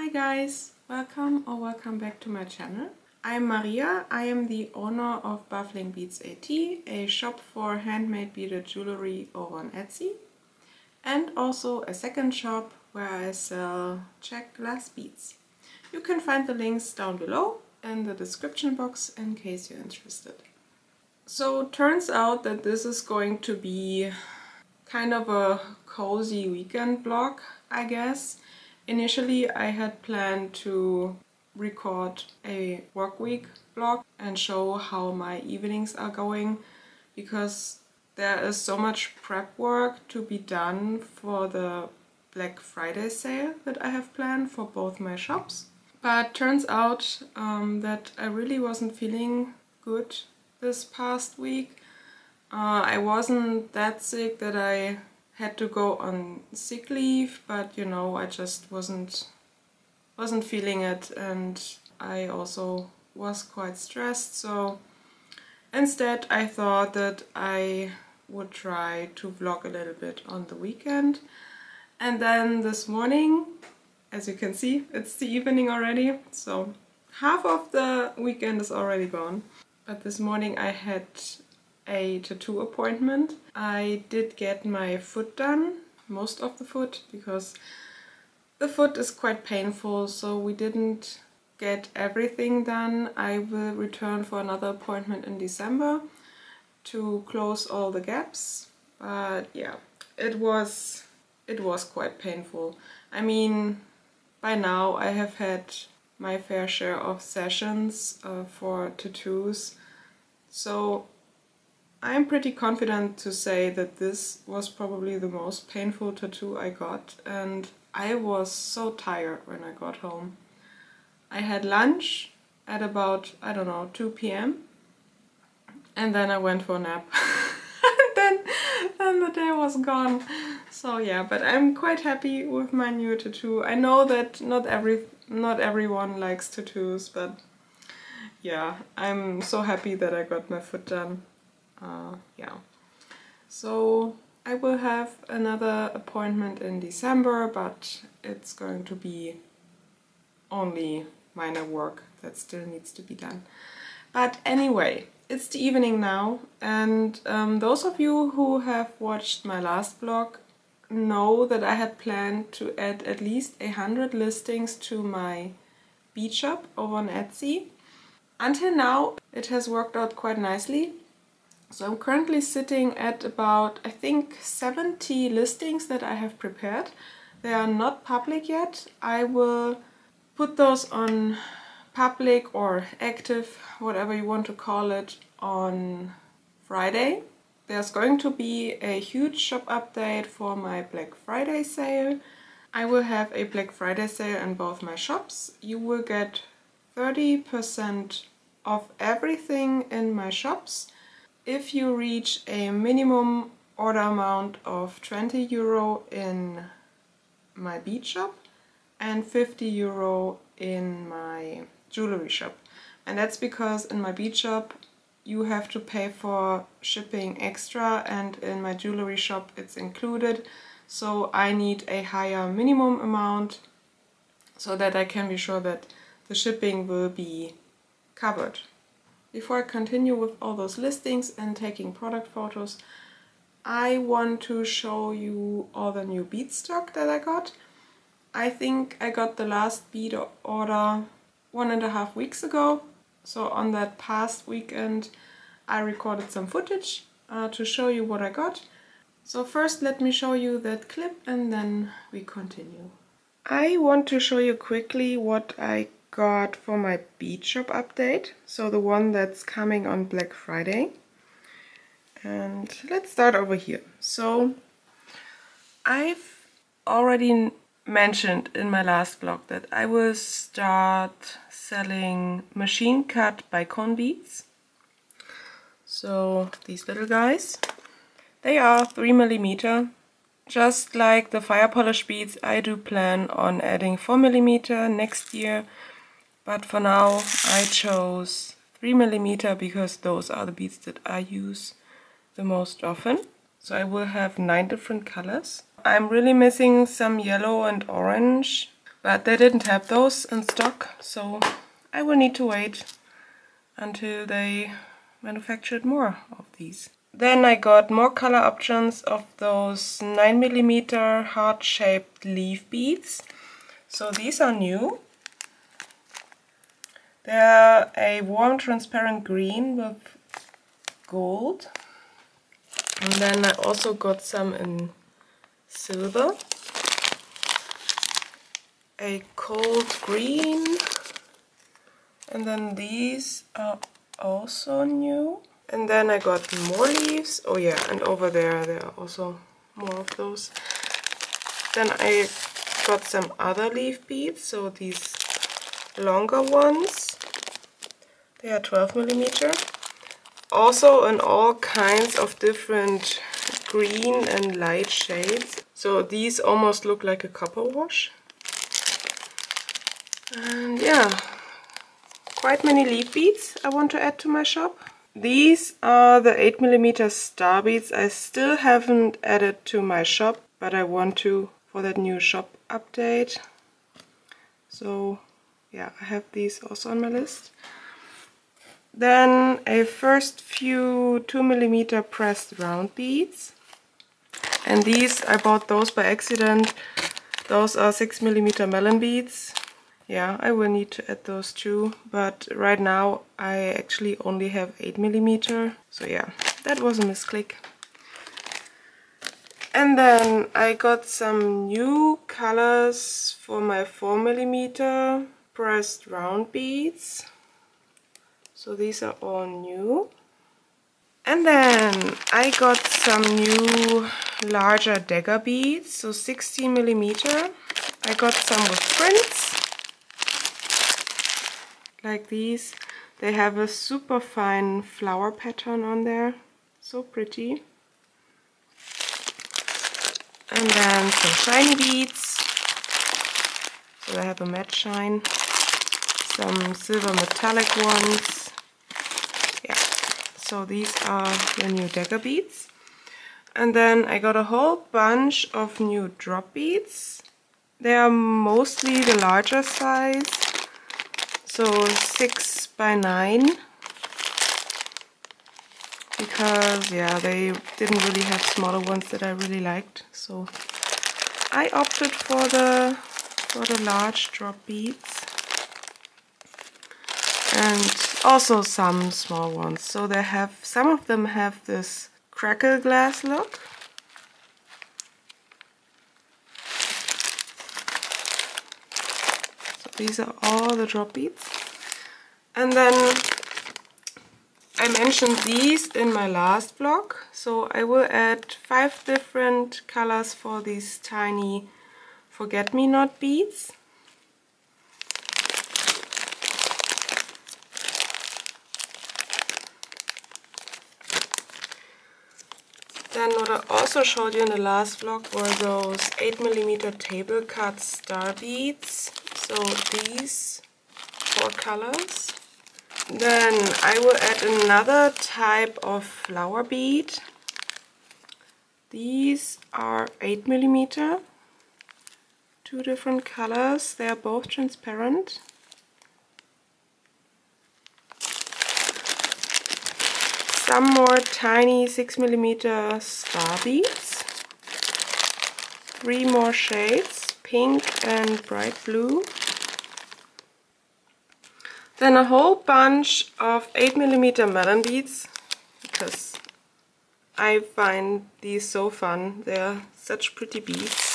Hi guys, welcome back to my channel. I'm Maria. I am the owner of Baffling Beads AT, a shop for handmade beaded jewelry over on Etsy, and also a second shop where I sell check glass beads. You can find the links down below in the description box in case you're interested. So turns out that this is going to be kind of a cozy weekend vlog, I guess. Initially I had planned to record a work week vlog and show how my evenings are going, because there is so much prep work to be done for the Black Friday sale that I have planned for both my shops. But turns out that I really wasn't feeling good this past week. I wasn't that sick that I had to go on sick leave, but you know, I just wasn't feeling it, and I also was quite stressed. So instead I thought that I would try to vlog a little bit on the weekend. And then this morning, as you can see, it's the evening already, so half of the weekend is already gone. But this morning I had a tattoo appointment. I did get my foot done, most of the foot, because the foot is quite painful, so we didn't get everything done. I will return for another appointment in December to close all the gaps. But yeah, it was quite painful. I mean, by now I have had my fair share of sessions for tattoos, so I'm pretty confident to say that this was probably the most painful tattoo I got, and I was so tired when I got home. I had lunch at about, I don't know, 2 p.m. and then I went for a nap. and then the day was gone. So yeah, but I'm quite happy with my new tattoo. I know that not everyone likes tattoos, but yeah, I'm so happy that I got my foot done. Yeah, so I will have another appointment in December, but it's going to be only minor work that still needs to be done. But anyway, it's the evening now, and those of you who have watched my last vlog know that I had planned to add at least 100 listings to my bead shop over on Etsy. Until now it has worked out quite nicely. So I'm currently sitting at about, I think, 70 listings that I have prepared. They are not public yet. I will put those on public or active, whatever you want to call it, on Friday. There's going to be a huge shop update for my Black Friday sale. I will have a Black Friday sale in both my shops. You will get 30% of everything in my shops if you reach a minimum order amount of 20 euro in my bead shop and 50 euro in my jewelry shop. And that's because in my bead shop you have to pay for shipping extra, and in my jewelry shop it's included. So I need a higher minimum amount so that I can be sure that the shipping will be covered. Before I continue with all those listings and taking product photos, I want to show you all the new bead stock that I got. I think I got the last bead order 1.5 weeks ago. So on that past weekend I recorded some footage to show you what I got. So first let me show you that clip and then we continue. I want to show you quickly what I got for my bead shop update, so the one that's coming on Black Friday. And let's start over here. So I've already mentioned in my last vlog that I will start selling machine cut bicone beads. So these little guys, they are 3mm. Just like the fire polish beads, I do plan on adding 4mm next year. But for now I chose 3mm because those are the beads that I use the most often. So I will have 9 different colors. I'm really missing some yellow and orange, but they didn't have those in stock, so I will need to wait until they manufactured more of these. Then I got more color options of those 9mm heart-shaped leaf beads. So these are new. They're a warm transparent green with gold. And then I also got some in silver, a cold green, and then these are also new. And then I got more leaves. Oh yeah, and over there are also more of those. Then I got some other leaf beads, so these longer ones. They are 12mm. Also in all kinds of different green and light shades. So these almost look like a copper wash. And yeah, quite many leaf beads I want to add to my shop. These are the 8mm star beads. I still haven't added to my shop, but I want to for that new shop update. So yeah, I have these also on my list. Then a first few 2mm pressed round beads. And these, I bought those by accident. Those are 6mm melon beads. Yeah, I will need to add those too, but right now I actually only have 8mm. So yeah, that was a misclick. And then I got some new colors for my 4mm pressed round beads. So these are all new. And then I got some new larger dagger beads, so 16mm. I got some with prints, like these. They have a super fine flower pattern on there, so pretty. And then some shiny beads, so they have a matte shine. Some silver metallic ones. So these are the new dagger beads. And then I got a whole bunch of new drop beads. They are mostly the larger size, so 6x9, because yeah, they didn't really have smaller ones that I really liked. So I opted for the large drop beads. And also some small ones. So they have, some of them have this crackle glass look. So these are all the drop beads. And then I mentioned these in my last vlog. So I will add 5 different colors for these tiny forget-me-not beads. Then what I also showed you in the last vlog were those 8mm table cut star beads. So these 4 colors. Then I will add another type of flower bead. These are 8mm. 2 different colors. They are both transparent. Some more tiny 6mm star beads. 3 more shades, pink and bright blue. Then a whole bunch of 8mm melon beads, because I find these so fun. They're such pretty beads.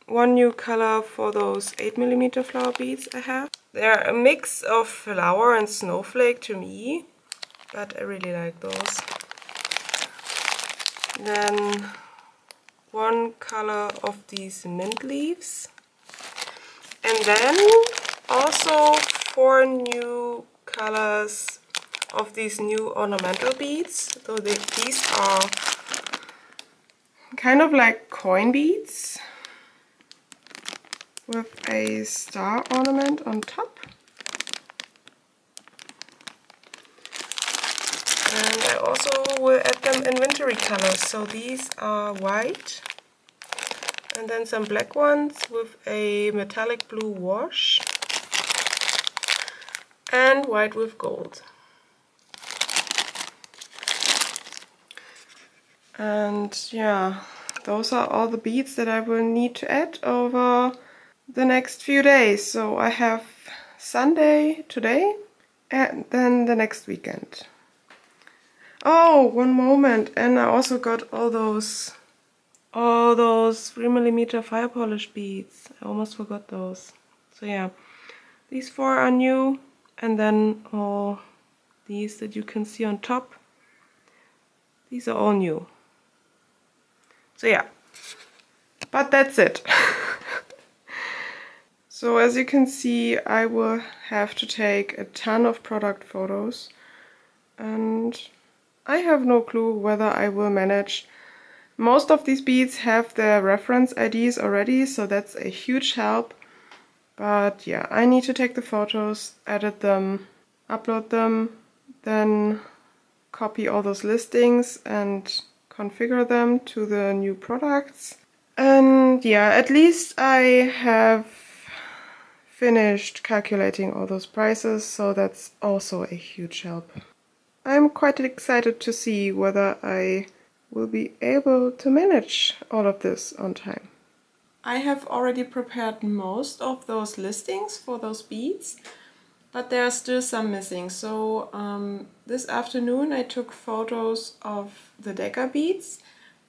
One new color for those 8mm flower beads I have. They're a mix of flower and snowflake to me, but I really like those. Then one color of these mint leaves. And then also 4 new colors of these new ornamental beads. So these are kind of like coin beads with a star ornament on top. And I also will add them in wintry colors. So these are white and then some black ones with a metallic blue wash and white with gold. And yeah, those are all the beads that I will need to add over the next few days. So I have Sunday today and then the next weekend. Oh, one moment, and I also got all those 3mm fire polish beads. I almost forgot those. So yeah, these 4 are new, and then all these that you can see on top, these are all new. So yeah, but that's it. So as you can see, I will have to take a ton of product photos, and I have no clue whether I will manage. Most of these beads have their reference IDs already, so that's a huge help. But yeah, I need to take the photos, edit them, upload them, then copy all those listings and configure them to the new products. And yeah, at least I have finished calculating all those prices, so that's also a huge help. I'm quite excited to see whether I will be able to manage all of this on time. I have already prepared most of those listings for those beads, but there are still some missing. So this afternoon I took photos of the deca beads,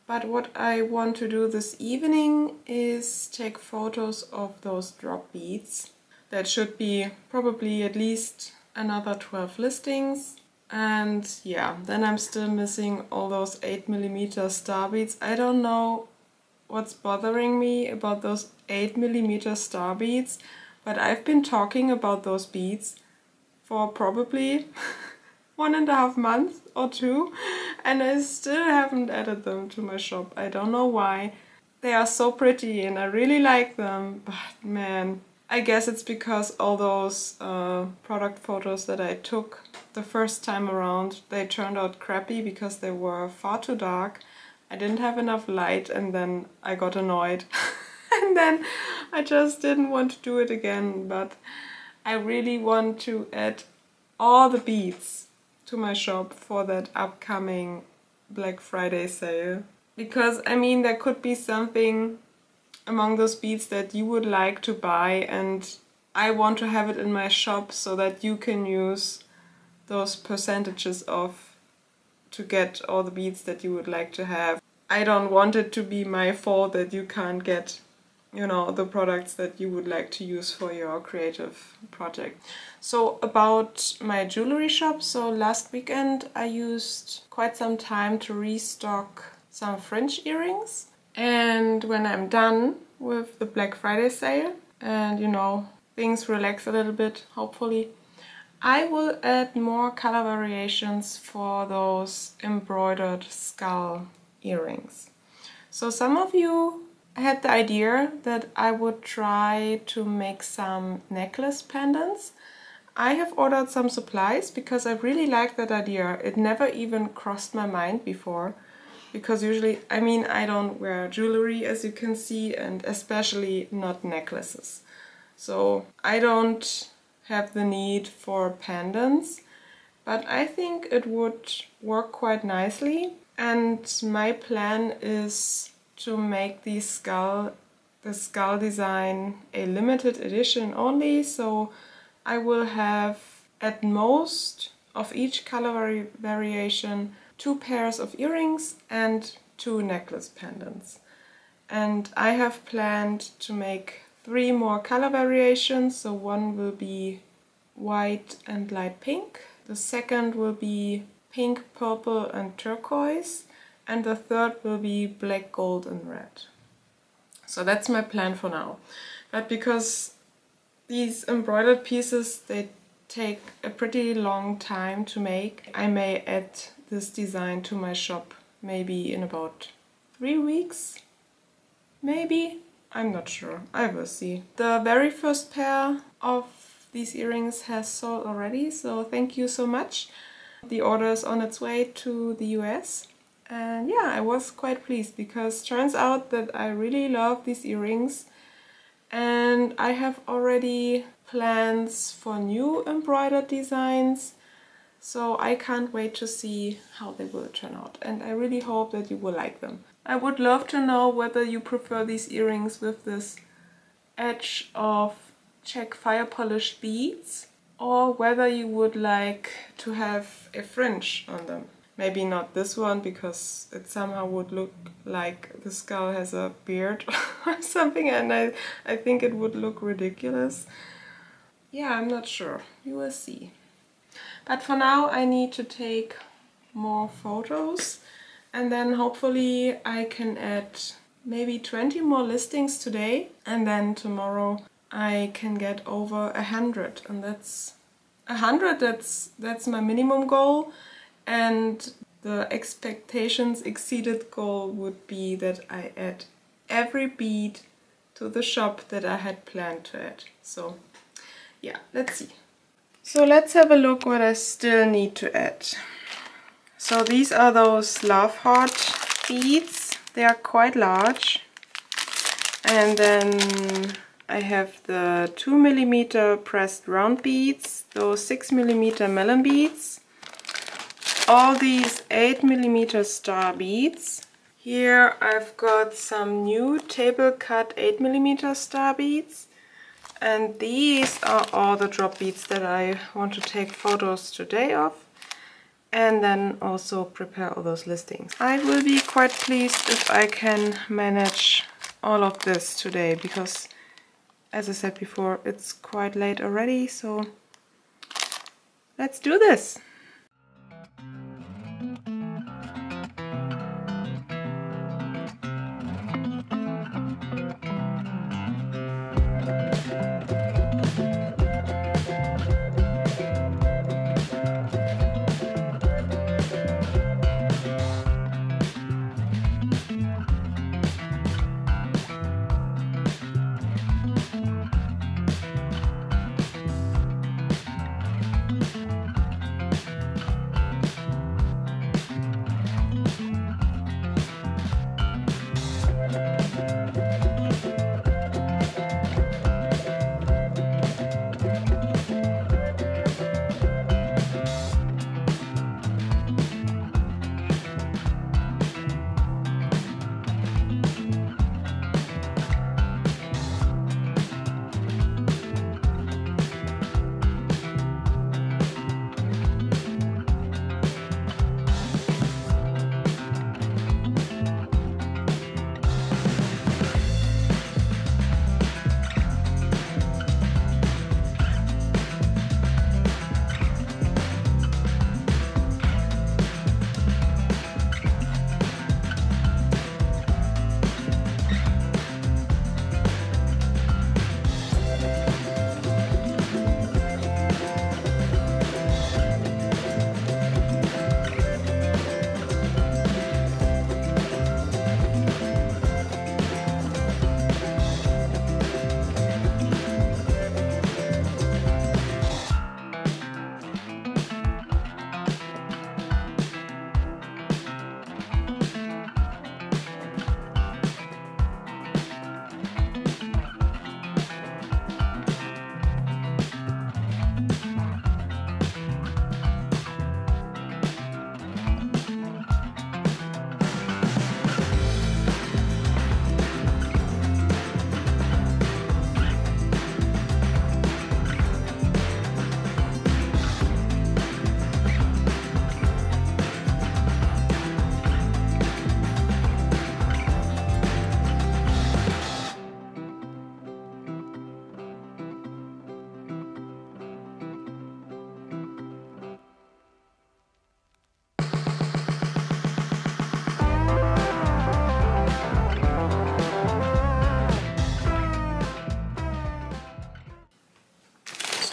but what I want to do this evening is take photos of those drop beads. That should be probably at least another 12 listings. And yeah, then I'm still missing all those 8mm star beads. I don't know what's bothering me about those 8mm star beads, but I've been talking about those beads for probably 1.5 months or 2, and I still haven't added them to my shop. I don't know why. They are so pretty and I really like them, but man, I guess it's because all those product photos that I took the first time around, they turned out crappy because they were far too dark. I didn't have enough light, and then I got annoyed. And then I just didn't want to do it again, but I really want to add all the beads to my shop for that upcoming Black Friday sale. Because I mean, there could be something among those beads that you would like to buy, and I want to have it in my shop so that you can use those percentages off to get all the beads that you would like to have. I don't want it to be my fault that you can't get, you know, the products that you would like to use for your creative project. So about my jewelry shop, so last weekend I used quite some time to restock some fringe earrings. And when I'm done with the Black Friday sale and, you know, things relax a little bit, hopefully, I will add more color variations for those embroidered skull earrings. So some of you had the idea that I would try to make some necklace pendants. I have ordered some supplies because I really like that idea. It never even crossed my mind before, because usually, I mean, I don't wear jewelry, as you can see, and especially not necklaces. So I don't have the need for pendants, but I think it would work quite nicely. And my plan is to make the skull design a limited edition only, so I will have at most of each color variation 2 pairs of earrings and 2 necklace pendants. And I have planned to make 3 more color variations, so one will be white and light pink, the second will be pink, purple and turquoise, and the third will be black, gold and red. So that's my plan for now. But because these embroidered pieces, they take a pretty long time to make, I may add this design to my shop maybe in about 3 weeks, maybe? I'm not sure, I will see. The very first pair of these earrings has sold already, so thank you so much. The order is on its way to the US. And yeah, I was quite pleased because turns out that I really love these earrings. And I have already plans for new embroidered designs. So I can't wait to see how they will turn out. And I really hope that you will like them. I would love to know whether you prefer these earrings with this edge of Czech fire polished beads, or whether you would like to have a fringe on them. Maybe not this one, because it somehow would look like the skull has a beard or something, and I think it would look ridiculous. Yeah, I'm not sure. You will see. But for now I need to take more photos, and then hopefully I can add maybe 20 more listings today, and then tomorrow I can get over 100, and that's 100, that's my minimum goal. And the expectations exceeded goal would be that I add every bead to the shop that I had planned to add. So yeah, let's see. So let's have a look what I still need to add. So these are those Love Heart beads. They are quite large. And then I have the 2mm pressed round beads, those 6mm melon beads. All these 8mm star beads. Here I've got some new table cut 8mm star beads, and these are all the drop beads that I want to take photos today of, and then also prepare all those listings. I will be quite pleased if I can manage all of this today, because as I said before, it's quite late already, so let's do this!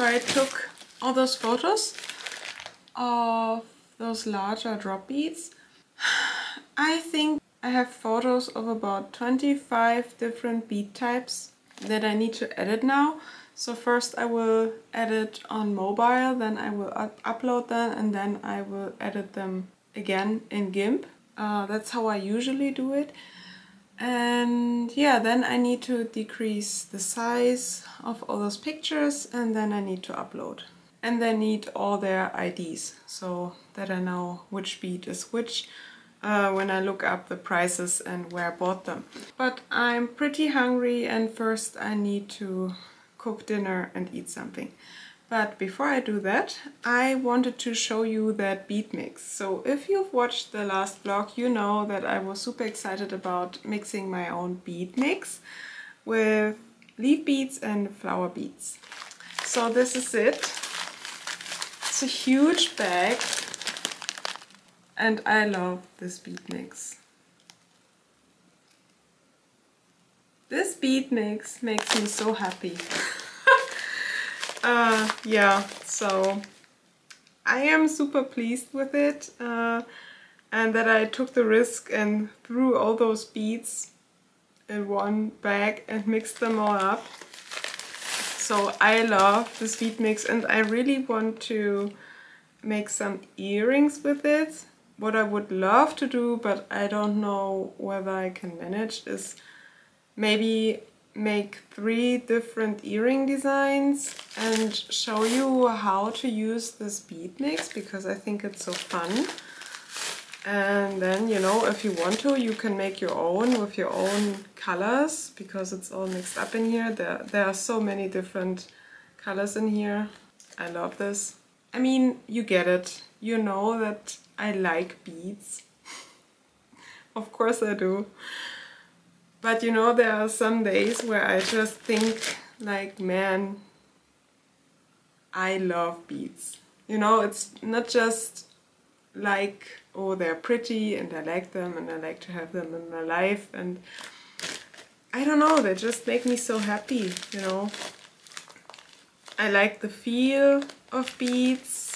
So I took all those photos of those larger drop beads. I think I have photos of about 25 different bead types, that I need to edit now. So first I will edit on mobile, then I will upload them, and then I will edit them again in GIMP. That's how I usually do it. And yeah, then I need to decrease the size of all those pictures, and then I need to upload. And they need all their IDs, so that I know which bead is which when I look up the prices and where I bought them. But I'm pretty hungry, and first I need to cook dinner and eat something. But before I do that, I wanted to show you that bead mix. So if you've watched the last vlog, you know that I was super excited about mixing my own bead mix with leaf beads and flower beads. So this is it. It's a huge bag and I love this bead mix. This bead mix makes me so happy. Yeah, so I am super pleased with it and that I took the risk and threw all those beads in one bag and mixed them all up. So I love this bead mix and I really want to make some earrings with it. What I would love to do, but I don't know whether I can manage, is maybe make 3 different earring designs and show you how to use this bead mix, because I think it's so fun. And then, you know, if you want to, you can make your own with your own colors, because it's all mixed up in here. There are so many different colors in here. I love this. I mean, you get it. You know that I like beads. Of course I do. But you know, there are some days where I just think like, man, I love beads. You know, it's not just like, oh, they're pretty and I like them and I like to have them in my life, and I don't know, they just make me so happy, you know. I like the feel of beads.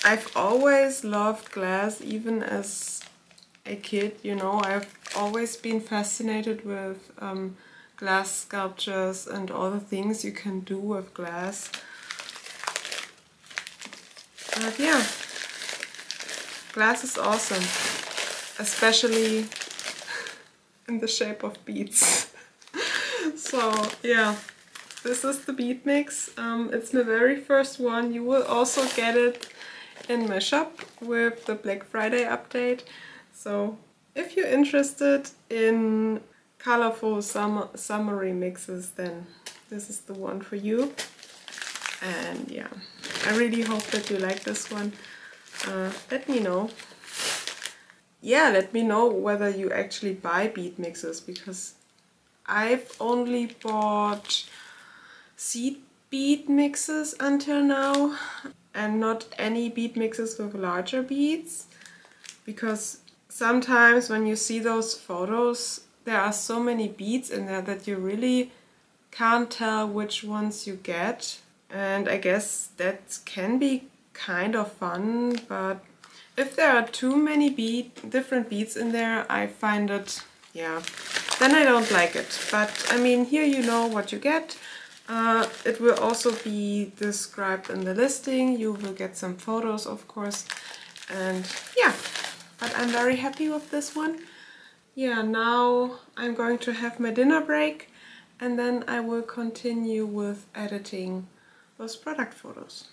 I've always loved glass, even as a kid, you know. I've always been fascinated with glass sculptures and all the things you can do with glass. But yeah, glass is awesome, especially in the shape of beads. So yeah, this is the bead mix. It's my very first one. You will also get it in my shop with the Black Friday update. So if you're interested in colorful summery mixes, then this is the one for you. And yeah, I really hope that you like this one. Let me know. Yeah, let me know whether you actually buy bead mixes, because I've only bought seed bead mixes until now, and not any bead mixes with larger beads, because sometimes when you see those photos, there are so many beads in there that you really can't tell which ones you get. And I guess that can be kind of fun, but if there are too many different beads in there, I find it, yeah, then I don't like it. But I mean, here you know what you get. It will also be described in the listing. You will get some photos, of course. And yeah, but I'm very happy with this one. Yeah, now I'm going to have my dinner break, and then I will continue with editing those product photos.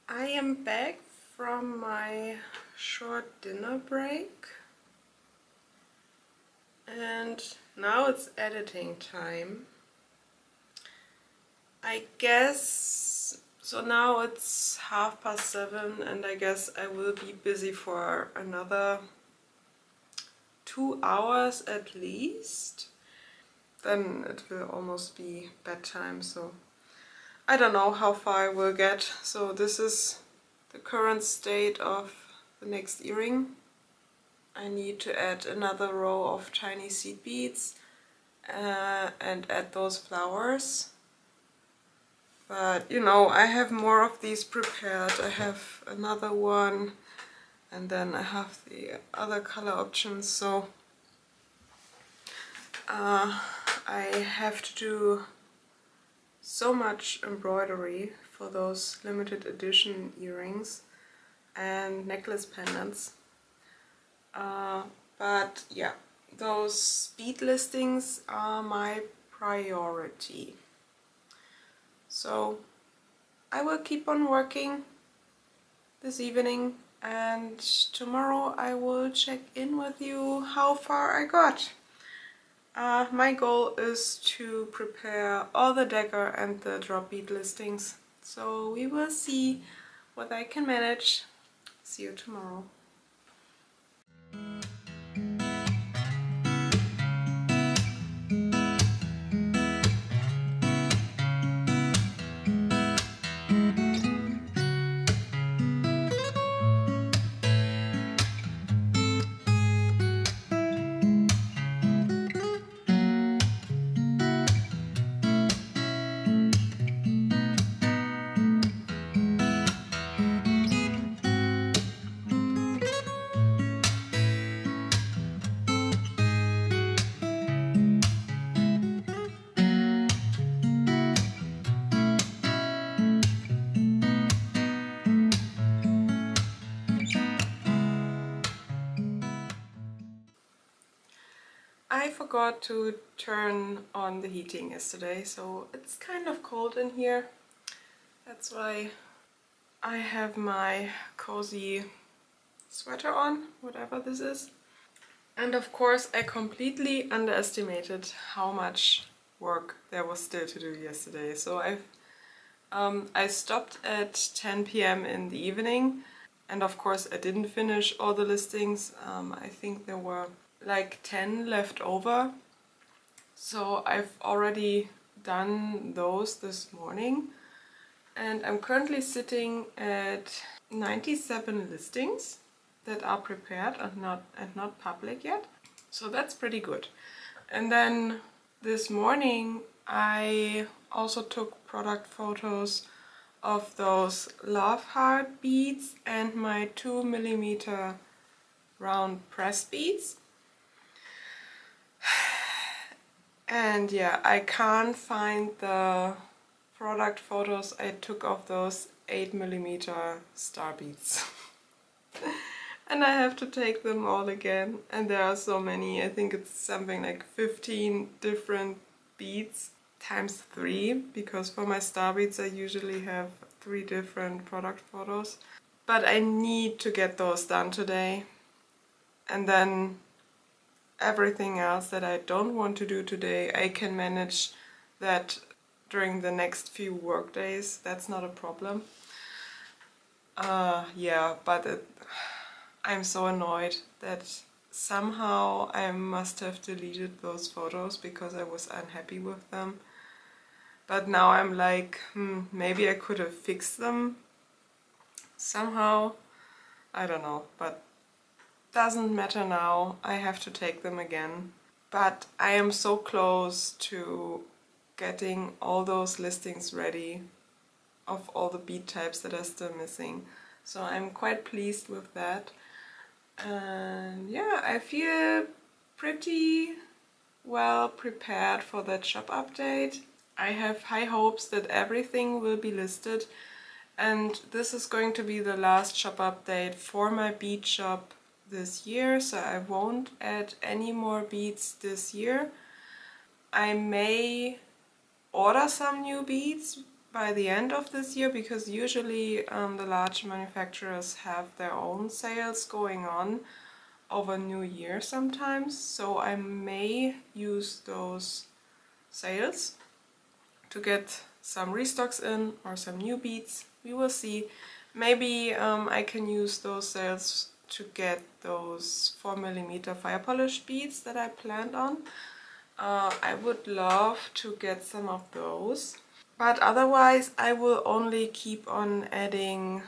I am back from my short dinner break, and now it's editing time. I guess, so now it's 7:30 and I guess I will be busy for another 2 hours at least. Then it will almost be bedtime, so I don't know how far I will get. So this is the current state of the next earring. I need to add another row of tiny seed beads and add those flowers. But you know, I have more of these prepared. I have another one and then I have the other color options. So I have to do so much embroidery for those limited edition earrings and necklace pendants. But yeah, those bead listings are my priority. So I will keep on working this evening, and tomorrow I will check in with you how far I got. My goal is to prepare all the dagger and the drop bead listings, so we will see what I can manage. See you tomorrow. I forgot to turn on the heating yesterday, so it's kind of cold in here. That's why I have my cozy sweater on, whatever this is. And of course I completely underestimated how much work there was still to do yesterday. So I stopped at 10 p.m. in the evening, and of course I didn't finish all the listings. I think there were like 10 left over. So I've already done those this morning, and I'm currently sitting at 97 listings that are prepared and not public yet. So that's pretty good. And then this morning I also took product photos of those love heart beads and my 2mm round press beads. And yeah, I can't find the product photos I took of those 8mm star beads. And I have to take them all again, and there are so many. I think it's something like 15 different beads times 3, because for my star beads I usually have 3 different product photos. But I need to get those done today, and then everything else that I don't want to do today, I can manage that during the next few work days. That's not a problem. Yeah, but I'm so annoyed that somehow I must have deleted those photos because I was unhappy with them. But now I'm like, maybe I could have fixed them somehow. I don't know, but doesn't matter now. I have to take them again. But I am so close to getting all those listings ready of all the bead types that are still missing. So I'm quite pleased with that. And yeah, I feel pretty well prepared for that shop update. I have high hopes that everything will be listed, and this is going to be the last shop update for my bead shop this year, so I won't add any more beads this year. I may order some new beads by the end of this year, because usually the large manufacturers have their own sales going on over New Year sometimes, so I may use those sales to get some restocks in or some new beads. We will see. Maybe I can use those sales to get those 4mm fire polish beads that I planned on. I would love to get some of those. But otherwise I will only keep on adding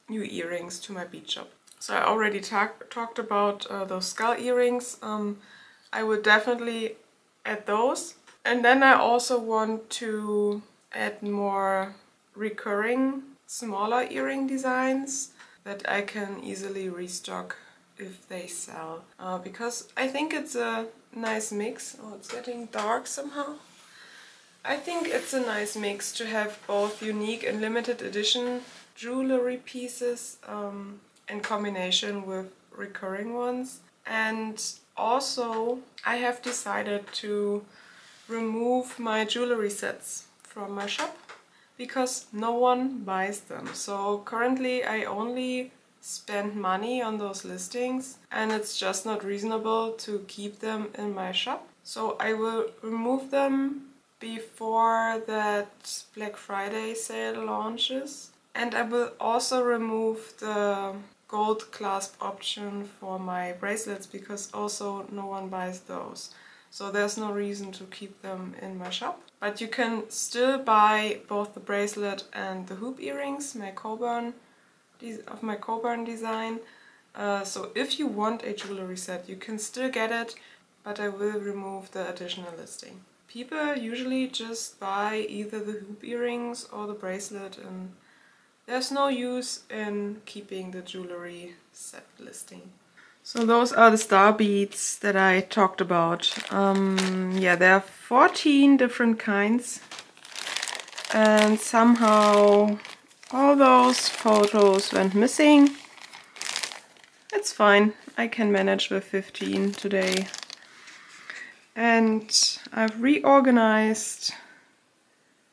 new earrings to my bead shop. So I already talked about those skull earrings. I will definitely add those. And then I also want to add more recurring smaller earring designs that I can easily restock if they sell, because I think it's a nice mix. Oh, it's getting dark somehow. I think it's a nice mix to have both unique and limited edition jewelry pieces in combination with recurring ones. And also I have decided to remove my jewelry sets from my shop because no one buys them. So currently I only spend money on those listings and it's just not reasonable to keep them in my shop. So I will remove them before that Black Friday sale launches. And I will also remove the gold clasp option for my bracelets because also no one buys those. So there's no reason to keep them in my shop. But you can still buy both the bracelet and the hoop earrings, my Coburn design. So if you want a jewelry set, you can still get it, but I will remove the additional listing. People usually just buy either the hoop earrings or the bracelet, and there's no use in keeping the jewelry set listing. So those are the star beads that I talked about. Yeah, there are 14 different kinds, and somehow all those photos went missing. It's fine, I can manage with 15 today. And I've reorganized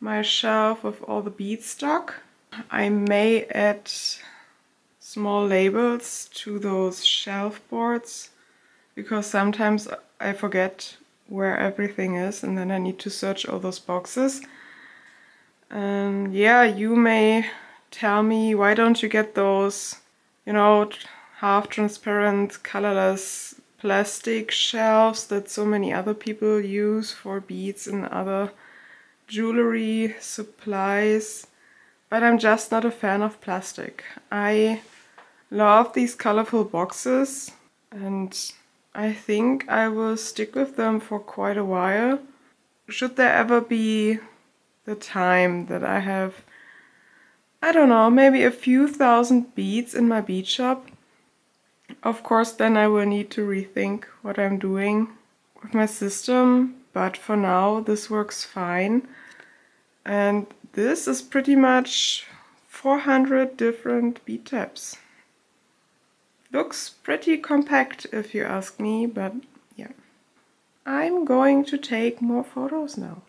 my shelf with all the bead stock. I may add small labels to those shelf boards because sometimes I forget where everything is and then I need to search all those boxes. And yeah, you may tell me, why don't you get those, you know, half transparent, colorless plastic shelves that so many other people use for beads and other jewelry supplies? But I'm just not a fan of plastic. I love these colorful boxes and I think I will stick with them for quite a while. Should there ever be the time that I have, I don't know, maybe a few thousand beads in my bead shop, of course then I will need to rethink what I'm doing with my system, but for now this works fine. And this is pretty much 400 different bead types. Looks pretty compact if you ask me, but yeah. I'm going to take more photos now.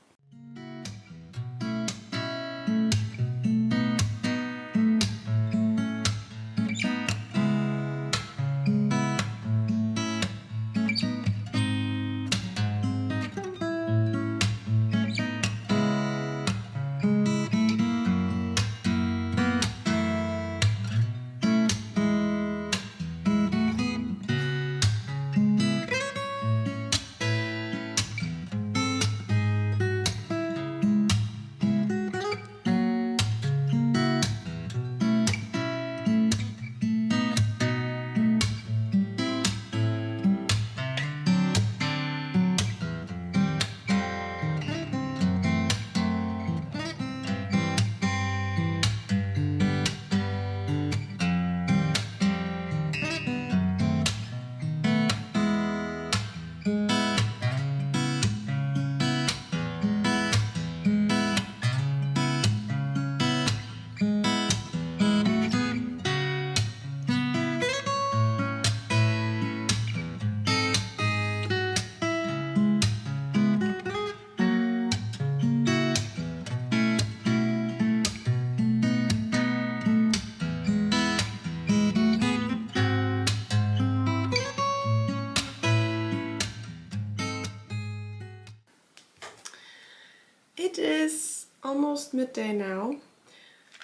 It is almost midday now.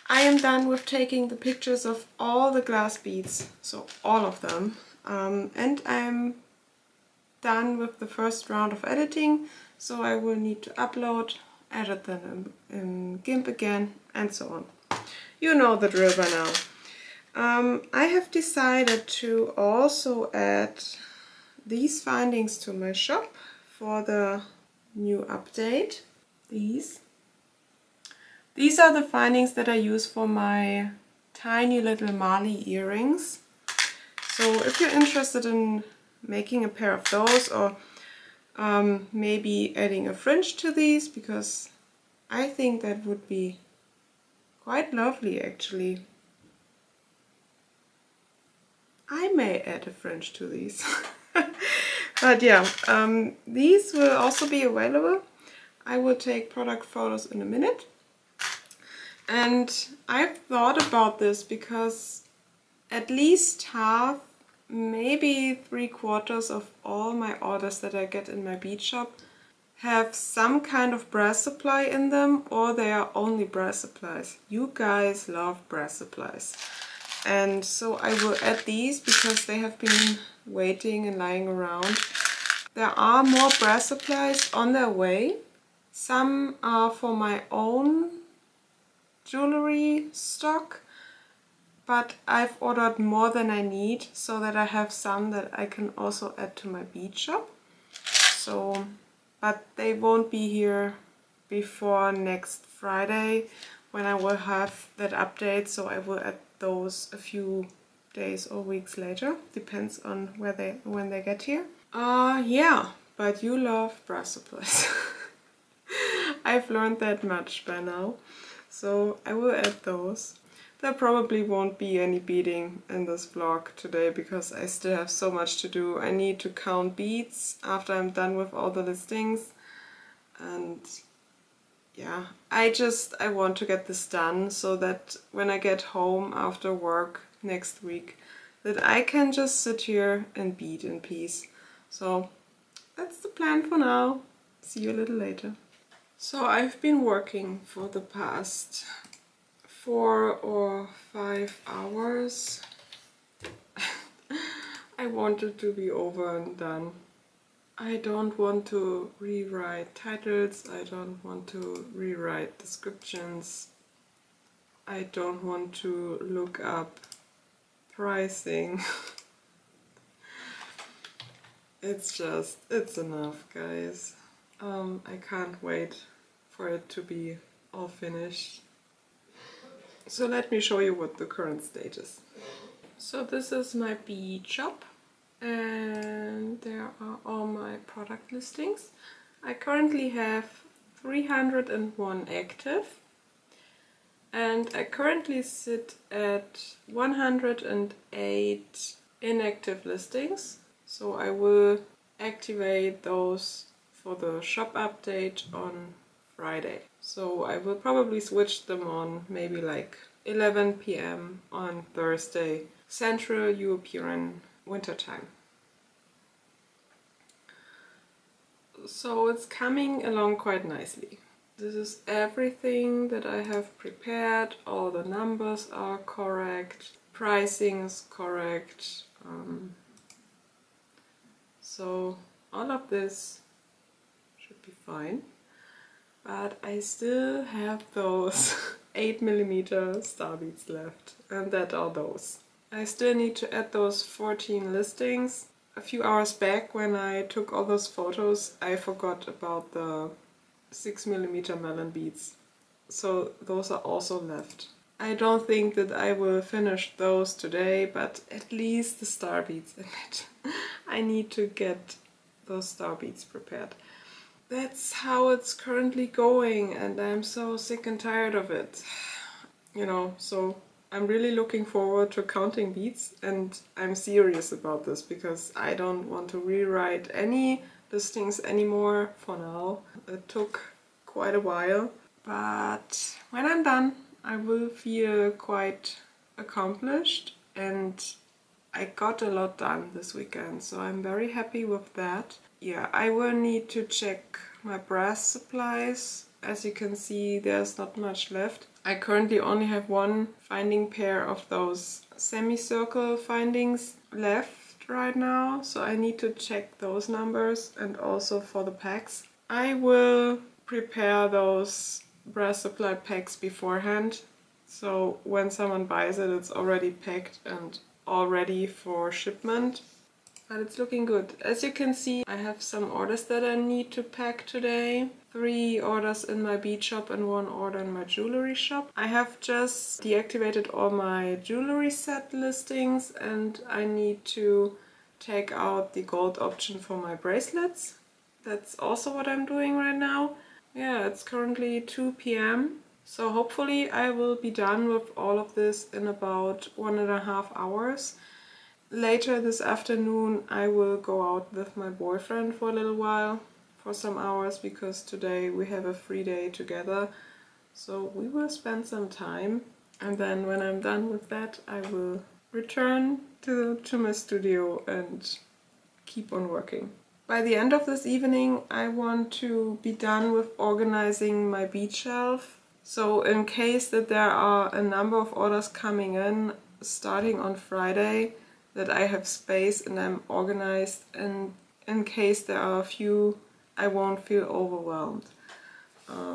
I am done with taking the pictures of all the glass beads, so all of them, and I'm done with the first round of editing, so I will need to upload, edit them in GIMP again, and so on. You know the drill by now. I have decided to also add these findings to my shop for the new update. These are the findings that I use for my tiny little Maali earrings. So if you're interested in making a pair of those, or maybe adding a fringe to these, because I think that would be quite lovely actually. I may add a fringe to these. But yeah, these will also be available. I will take product photos in a minute. And I've thought about this because at least half, maybe 3/4 of all my orders that I get in my bead shop have some kind of brass supply in them, or they are only brass supplies. You guys love brass supplies. And so I will add these because they have been waiting and lying around. There are more brass supplies on their way. Some are for my own jewelry stock, but I've ordered more than I need so that I have some that I can also add to my bead shop. So, but they won't be here before next Friday when I will have that update, so I will add those a few days or weeks later, depends on when they get here. Yeah, but you love brass supplies. I've learned that much by now, so I will add those. There probably won't be any beading in this vlog today because I still have so much to do. I need to count beads after I'm done with all the listings, and yeah, I want to get this done so that when I get home after work next week, that I can just sit here and bead in peace. So that's the plan for now. See you a little later. So I've been working for the past 4 or 5 hours. I want it to be over and done. I don't want to rewrite titles, I don't want to rewrite descriptions, I don't want to look up pricing. It's enough, guys. I can't wait for it to be all finished. So let me show you what the current state is. So this is my bead shop, and there are all my product listings. I currently have 301 active, and I currently sit at 108 inactive listings. So I will activate those for the shop update on Friday. So I will probably switch them on maybe like 11 PM on Thursday, Central European winter time. So it's coming along quite nicely. This is everything that I have prepared. All the numbers are correct, pricing is correct. So all of this should be fine. But I still have those 8mm star beads left, and that are those. I still need to add those 14 listings. A few hours back when I took all those photos, I forgot about the 6mm melon beads. So those are also left. I don't think that I will finish those today, but at least the star beads in it. I need to get those star beads prepared. That's how it's currently going, and I'm so sick and tired of it. You know, so I'm really looking forward to counting beads, and I'm serious about this because I don't want to rewrite any listings anymore for now. It took quite a while, but when I'm done I will feel quite accomplished, and I got a lot done this weekend, so I'm very happy with that. Yeah, I will need to check my brass supplies. As you can see, there's not much left. I currently only have one finding pair of those semicircle findings left right now, so I need to check those numbers, and also for the packs. I will prepare those brass supply packs beforehand, so when someone buys it, it's already packed and all ready for shipment. But it's looking good. As you can see, I have some orders that I need to pack today. 3 orders in my bead shop and 1 order in my jewelry shop. I have just deactivated all my jewelry set listings and I need to take out the gold option for my bracelets. That's also what I'm doing right now. Yeah, it's currently 2 p.m. So hopefully I will be done with all of this in about 1.5 hours. Later this afternoon I will go out with my boyfriend for a little while, for some hours, because today we have a free day together. So we will spend some time, and then when I'm done with that I will return to my studio and keep on working. By the end of this evening I want to be done with organizing my bead shelf. So in case that there are a number of orders coming in starting on Friday, that I have space and I'm organized, and in case there are a few I won't feel overwhelmed.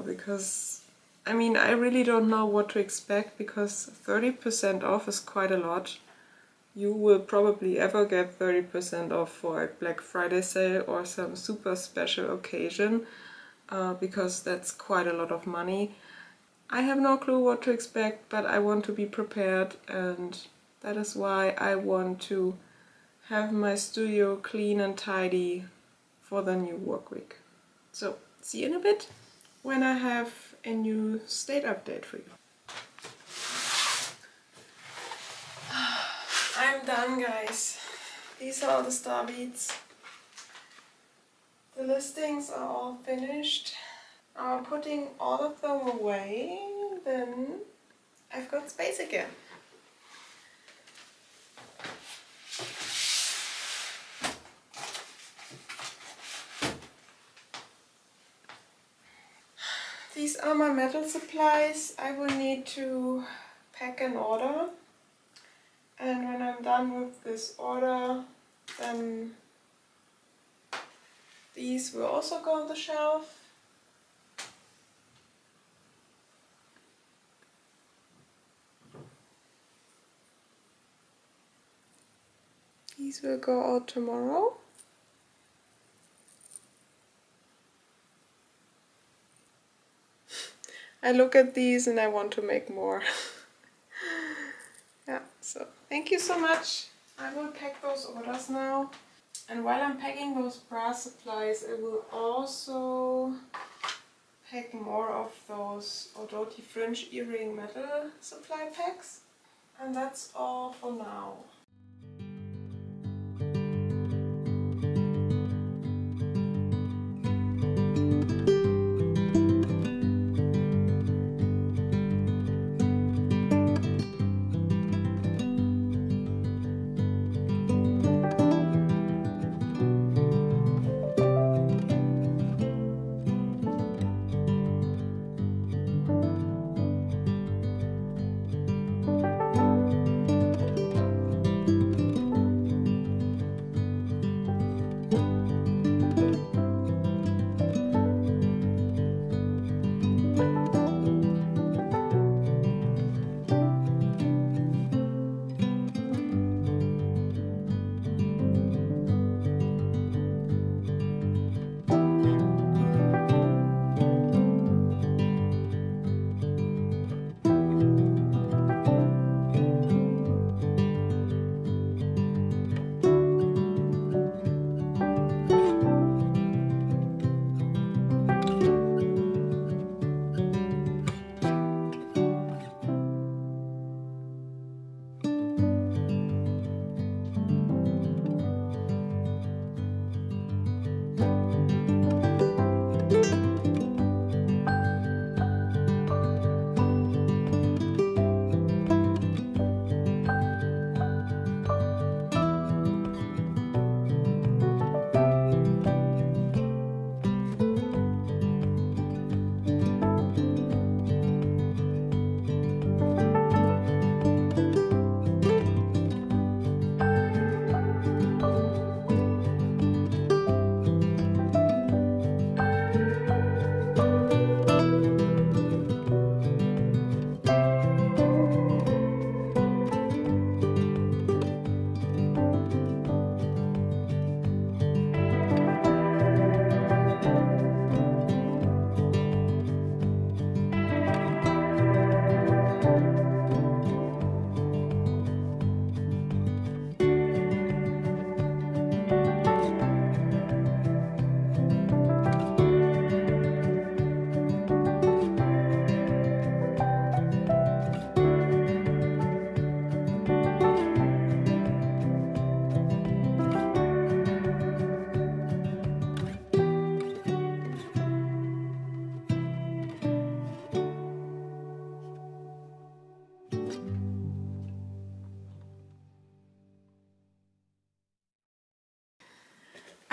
Because I mean, I really don't know what to expect, because 30% off is quite a lot. You will probably ever get 30% off for a Black Friday sale or some super special occasion, because that's quite a lot of money. I have no clue what to expect, but I want to be prepared, and that is why I want to have my studio clean and tidy for the new work week. So, see you in a bit when I have a new state update for you. I'm done, guys. These are all the star beads. The listings are all finished. I'm putting all of them away, then I've got space again. These are my metal supplies. I will need to pack an order, and when I'm done with this order, then these will also go on the shelf. These will go out tomorrow. I look at these and I want to make more. Yeah, so thank you so much. I will pack those orders now. And while I'm packing those brass supplies, I will also pack more of those Odoti fringe earring metal supply packs. And that's all for now.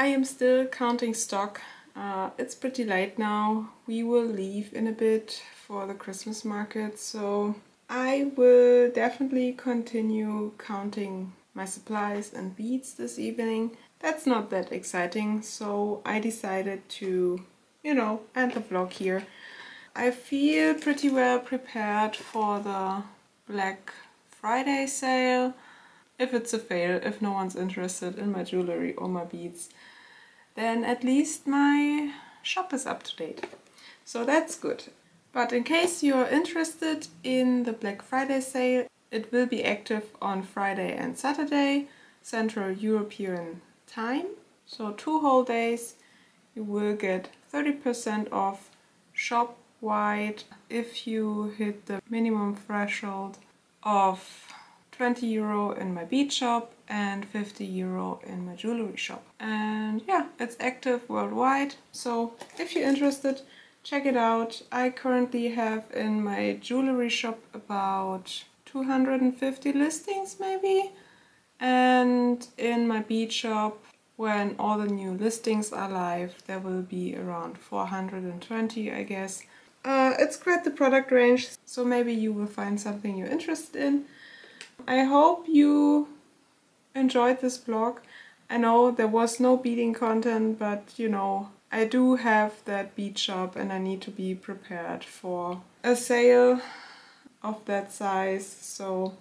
I am still counting stock. It's pretty late now. We will leave in a bit for the Christmas market, so I will definitely continue counting my supplies and beads this evening. That's not that exciting, so I decided to, end the vlog here. I feel pretty well prepared for the Black Friday sale. If it's a fail, if no one's interested in my jewelry or my beads, then at least my shop is up to date. So that's good. But in case you're interested in the Black Friday sale, it will be active on Friday and Saturday, Central European time. So 2 whole days. You will get 30% off shop-wide if you hit the minimum threshold of 20 euro in my bead shop and 50 euro in my jewelry shop. And yeah, it's active worldwide, so if you're interested, check it out. I currently have in my jewelry shop about 250 listings maybe, and in my bead shop, when all the new listings are live, there will be around 420, I guess. It's quite the product range, so maybe you will find something you're interested in. I hope you enjoyed this vlog. I know there was no beading content, but I do have that bead shop and I need to be prepared for a sale of that size. So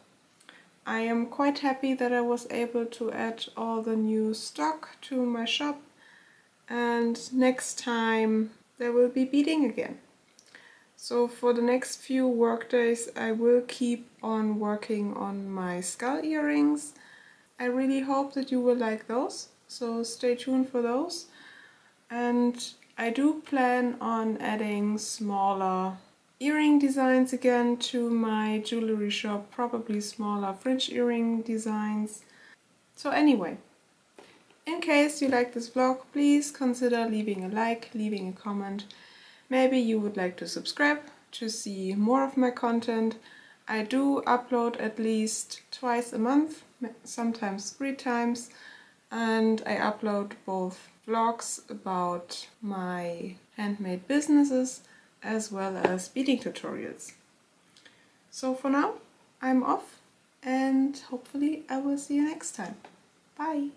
I am quite happy that I was able to add all the new stock to my shop, and next time there will be beading again. So for the next few work days I will keep on working on my skull earrings. I really hope that you will like those, so stay tuned for those. And I do plan on adding smaller earring designs again to my jewelry shop, probably smaller fringe earring designs. So anyway, in case you like this vlog, please consider leaving a like, leaving a comment. Maybe you would like to subscribe to see more of my content. I do upload at least twice a month, sometimes 3 times, and I upload both vlogs about my handmade businesses as well as beading tutorials. So for now, I'm off, and hopefully I will see you next time. Bye!